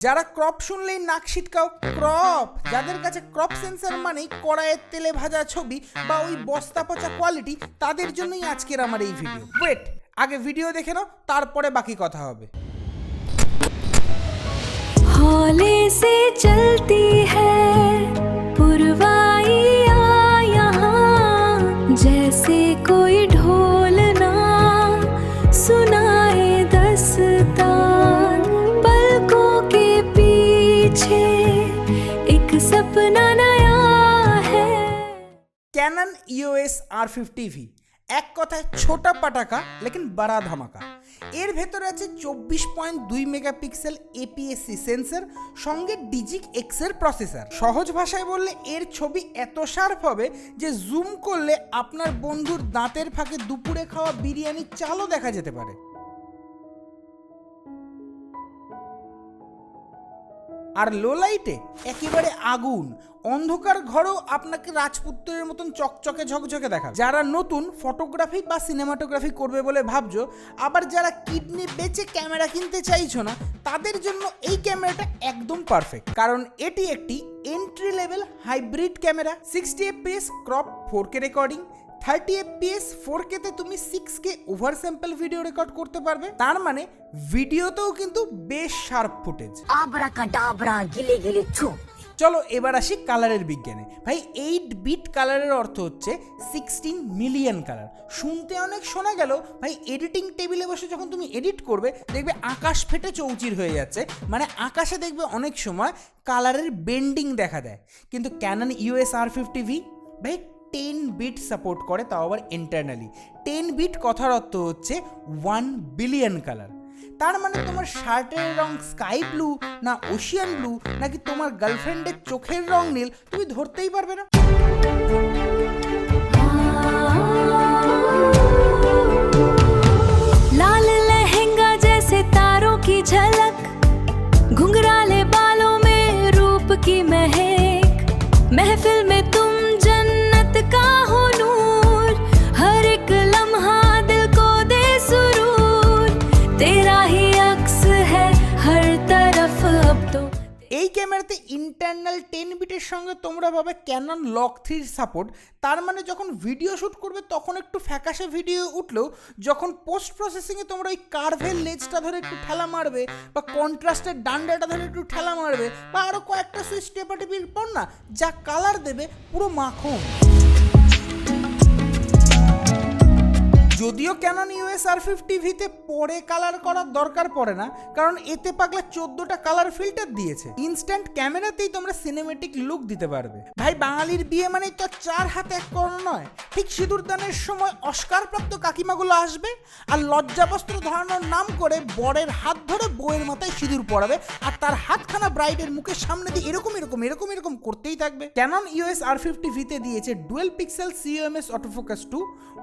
যারা ক্রপ শুনলেই নাক ছিটকাও, ক্রপ, যাদের কাছে ক্রপ সেন্সর মানেই কড়াইয়ের তেলে ভাজা ছবি বা ওই বস্তা পচা কোয়ালিটি, তাদের জন্যই আজকের আমার এই ভিডিও। ওয়েট, আগে ভিডিও দেখে নাও, তারপরে বাকি কথা হবে। हौले से चलती है पुरवाइया यहाँ, जैसे कोई ढोल ना सुनाए दस्तान, पलकों के पीछे एक सपना नया है। ক্যানন EOS R50V, এক কথায় ছোটা পাটাকা লেকিন বড়া ধামাকা। এর ভেতরে আছে 24.2 মেগাপিক্সেল APS-C সেন্সর, সঙ্গে ডিজিক X এর প্রসেসর। সহজ ভাষায় বললে এর ছবি এত শার্প হবে যে জুম করলে আপনার বন্ধুর দাঁতের ফাঁকে দুপুরে খাওয়া বিরিয়ানির চালও দেখা যেতে পারে। আর লো লাইটে একেবারে আগুন, অন্ধকার ঘরেও আপনাকে রাজপুত্রের মতন চকচকে ঝকঝকে দেখাবে। যারা নতুন ফটোগ্রাফি বা সিনেমাটোগ্রাফি করবে বলে ভাবছো, আবার যারা কিডনি বেচে ক্যামেরা কিনতে চাইছো না, তাদের জন্য এই ক্যামেরাটা একদম পারফেক্ট। কারণ এটি একটি entry level hybrid camera. 60 fps crop 4K recording, 30 fps 4K তে তুমি 6K over sample video record করতে পারবে। তার মানে ভিডিওতেও কিন্তু বেশ শার্প ফুটেজ। আবরাকাডাবরা গিলে গিলে ছু। চলো এবার আসি কালারের বিজ্ঞানে। ভাই 8 বিট কালারের অর্থ হচ্ছে 16 মিলিয়ন কালার। শুনতে অনেক শোনা গেল, ভাই এডিটিং টেবিলে বসে যখন তুমি এডিট করবে দেখবে আকাশ ফেটে চৌচির হয়ে যাচ্ছে, মানে আকাশে দেখবে অনেক সময় কালারের বেন্ডিং দেখা দেয়। কিন্তু ক্যানন EOS R50V ভাই 10 বিট সাপোর্ট করে, তাও আবার ইন্টারনালি। 10 বিট কথার অর্থ হচ্ছে 1 বিলিয়ন কালার। তার মানে তোমার শার্টের রং স্কাই ব্লু না ওশিয়ান ব্লু, নাকি তোমার গার্লফ্রেন্ডের চোখের রং নীল, তুমি ধরতেই পারবে না। लाल लहंगा जैसे तारों की झलक, घुंघराले बालों में रूप की महक, महफिल में तुम जन्नत का हो नूर, हर एक लम्हा दिल को दे सुरूर, तेरा ही अक्स है हर तरफ अब तो। এই ক্যামেরাতে ইন্টারনাল 10 বিটের সঙ্গে তোমরা পাবে ক্যানন লক 3 সাপোর্ট। তার মানে যখন ভিডিও শ্যুট করবে তখন একটু ফ্যাকাশে ভিডিও উঠলেও যখন পোস্ট প্রসেসিংয়ে তোমরা ওই কার্ভের লেজটা ধরে একটু ঠেলা মারবে বা কন্ট্রাস্টের ডান্ডাটা ধরে একটু ঠেলা মারবে বা আরও কয়েকটা সুইচ টেপাটেপির পর না যা কালার দেবে পুরো মাখন। যদিও ক্যানন EOS R50V-তে পরে কালার করার দরকার পড়ে না, কারণ এতে পাগলা 14টা কালার ফিল্টার দিয়েছে। ইনস্ট্যান্ট ক্যামেরাতেই তোমরা সিনেমেটিক লুক দিতে পারবে। ভাই বাঙালির বিয়ে মানেই তো 4 হাতে 1 করোনা নয়। ঠিক সিঁদুরদানের সময় অস্কারপ্রাপ্ত কাকিমাগুলো আসবে আর লজ্জাবস্ত্র ধরানোর নাম করে বরের হাত ধরে বউয়ের মাথায় সিঁদুর পরাবে, আর তার হাতখানা ব্রাইডের মুখের সামনে দিয়ে এরকম এরকম এরকম এরকম করতেই থাকবে। ক্যানন EOS R50V-তে দিয়েছে dual pixel CMOS autofocus 2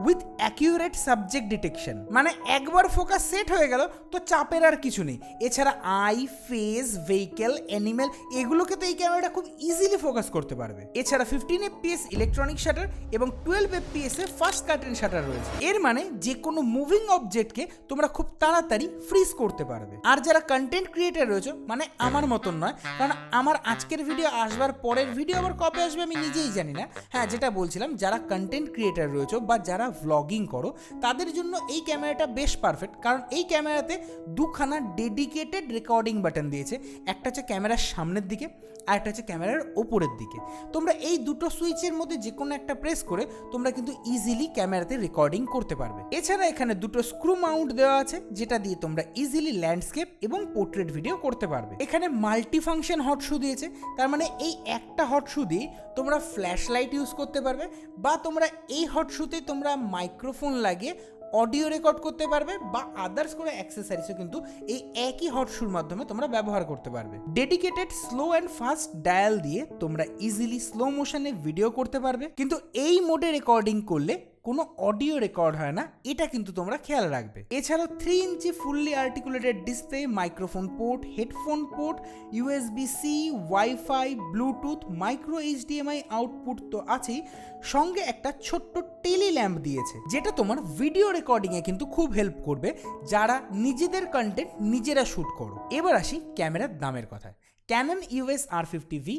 with accurate subject detection, মানে একবার ফোকাস সেট হয়ে গেল তো চাপের আর কিছু নেই। এছাড়া আই, ফেস, ভেহিকেল, অ্যানিমেল এগুলোকে তো এই ক্যামেরাটা খুব ইজিলি ফোকাস করতে পারবে। এছাড়া 15 fps ইলেকট্রনিক শাটার এবং 12 fps এ ফাস্ট কার্টেন শাটার রয়েছে। এর মানে যে কোনো মুভিং অবজেক্টকে তোমরা খুব তাড়াতাড়ি ফ্রিজ করতে পারবে। আর যারা কন্টেন্ট ক্রিয়েটার রয়েছে, মানে আমার মতন নয়, কারণ আমার আজকের ভিডিও আসবার পরের ভিডিও আবার কবে আসবে আমি নিজেই জানি না। হ্যাঁ, যেটা বলছিলাম, যারা কন্টেন্ট ক্রিয়েটার রয়েছে বা যারা ভ্লগিং করো তাদের জন্য এই ক্যামেরাটা বেশ পারফেক্ট, কারণ এই ক্যামেরাতে দুখানা ডেডিকেটেড রেকর্ডিং বাটন দিয়েছে। একটা হচ্ছে ক্যামেরার সামনের দিকে আর একটা হচ্ছে ক্যামেরার ওপরের দিকে। তোমরা এই দুটো সুইচের মধ্যে যে কোনো একটা প্রেস করে তোমরা কিন্তু ইজিলি ক্যামেরাতে রেকর্ডিং করতে পারবে। এছাড়া এখানে দুটো স্ক্রু মাউন্ট দেওয়া আছে, যেটা দিয়ে তোমরা ইজিলি ল্যান্ডস্কেপ এবং পোর্ট্রেট ভিডিও করতে পারবে। এখানে মাল্টি ফাংশন হট শু দিয়েছে, তার মানে এই একটা হট শু দিয়ে তোমরা ফ্ল্যাশ লাইট ইউজ করতে পারবে, বা তোমরা এই হট শুতে তোমরা মাইক্রোফোন লাগিয়ে অডিও রেকর্ড করতে পারবে, বা আদার্স করে অ্যাক্সেসরিজও কিন্তু এই একই হট শুর মাধ্যমে তোমরা ব্যবহার করতে পারবে। Dedicated slow and fast dial দিয়ে তোমরা ইজিলি স্লো মোশনে ভিডিও করতে পারবে, কিন্তু এই মোডে রেকর্ডিং করলে কোনো অডিও রেকর্ড হয় না, এটা কিন্তু তোমরা খেয়াল রাখবে। এছাড়াও 3 inch fully articulated display, microphone port, headphone port, USB-C, wifi, bluetooth, micro HDMI output তো আছেই, সঙ্গে একটা ছোট্ট টেলি ল্যাম্প দিয়েছে, যেটা তোমার ভিডিও রেকর্ডিংয়ে কিন্তু খুব হেল্প করবে যারা নিজেদের কন্টেন্ট নিজেরা শ্যুট করো। এবার আসি ক্যামেরার দামের কথায়। ক্যানন EOS R50V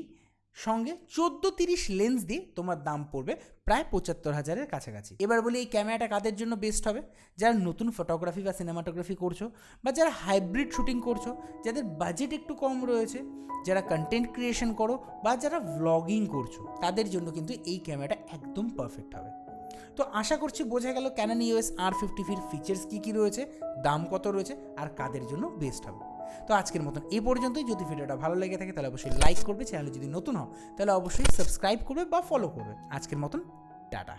সঙ্গে 14-30 লেন্স দিয়ে তোমার দাম পড়বে প্রায় 75,000-এর কাছাকাছি। এবার বলি এই ক্যামেরাটা কাদের জন্য বেস্ট হবে? যারা নতুন ফটোগ্রাফি বা সিনেমাটোগ্রাফি করছো, বা যারা হাইব্রিড শুটিং করছো, যাদের বাজেট একটু কম রয়েছে, যারা কন্টেন্ট ক্রিয়েশন করো, বা যারা ভ্লগিং করছো, তাদের জন্য কিন্তু এই ক্যামেরাটা একদম পারফেক্ট হবে। তো আশা করছি বোঝা গেল ক্যানন EOS R50Vর ফিচার্স কী কী রয়েছে, দাম কত রয়েছে, আর কাদের জন্য বেস্ট হবে। তো আজকের মতন এই পর্যন্তই। যদি ভিডিওটা ভালো লেগে থাকে তাহলে অবশ্যই লাইক করবে, চ্যানেলে যদি নতুন হও তাহলে অবশ্যই সাবস্ক্রাইব করবে বা ফলো করবে। আজকের মতন টাটা।